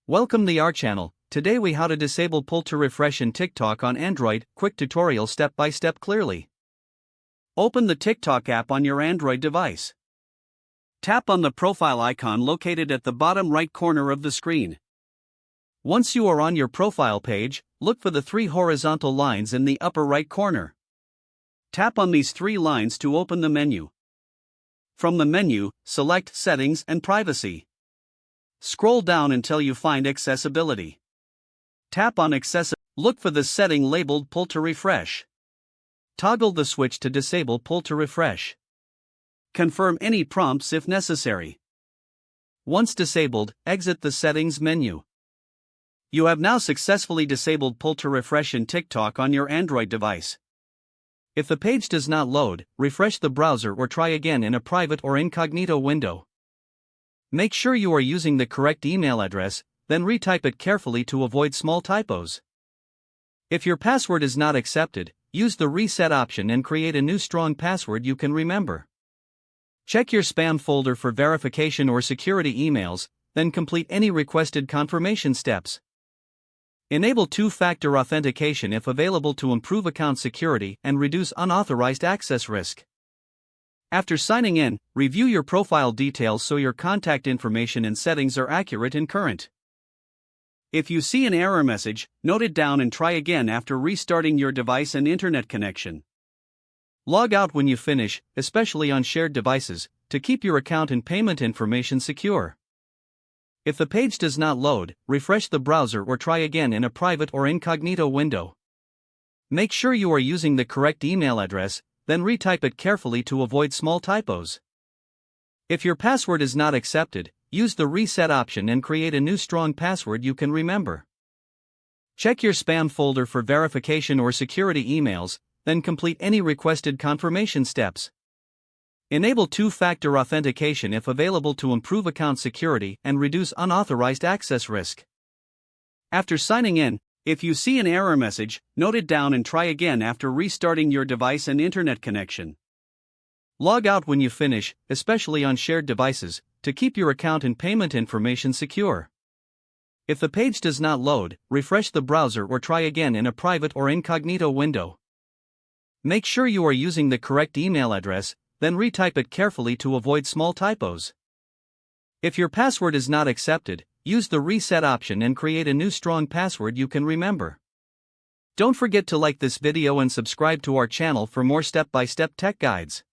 Welcome to our channel. Today we how to disable pull to refresh in TikTok on Android. Quick tutorial step by step clearly. Open the TikTok app on your Android device. Tap on the profile icon located at the bottom right corner of the screen. Once you are on your profile page, look for the three horizontal lines in the upper right corner. Tap on these three lines to open the menu. From the menu, select Settings and Privacy. Scroll down until you find Accessibility. Tap on Accessibility. Look for the setting labeled Pull to Refresh. Toggle the switch to disable Pull to Refresh. Confirm any prompts if necessary. Once disabled, exit the Settings menu. You have now successfully disabled Pull to Refresh in TikTok on your Android device. If the page does not load, refresh the browser or try again in a private or incognito window. Make sure you are using the correct email address, then retype it carefully to avoid small typos. If your password is not accepted, use the reset option and create a new strong password you can remember. Check your spam folder for verification or security emails, then complete any requested confirmation steps. Enable two-factor authentication if available to improve account security and reduce unauthorized access risk. After signing in, review your profile details so your contact information and settings are accurate and current. If you see an error message, note it down and try again after restarting your device and internet connection. Log out when you finish, especially on shared devices, to keep your account and payment information secure. If the page does not load, refresh the browser or try again in a private or incognito window. Make sure you are using the correct email address, then retype it carefully to avoid small typos. If your password is not accepted, use the reset option and create a new strong password you can remember. Check your spam folder for verification or security emails, then complete any requested confirmation steps. Enable two-factor authentication if available to improve account security and reduce unauthorized access risk. After signing in, if you see an error message, note it down and try again after restarting your device and internet connection. Log out when you finish, especially on shared devices, to keep your account and payment information secure. If the page does not load, refresh the browser or try again in a private or incognito window. Make sure you are using the correct email address, then retype it carefully to avoid small typos. If your password is not accepted, use the reset option and create a new strong password you can remember. Don't forget to like this video and subscribe to our channel for more step-by-step tech guides.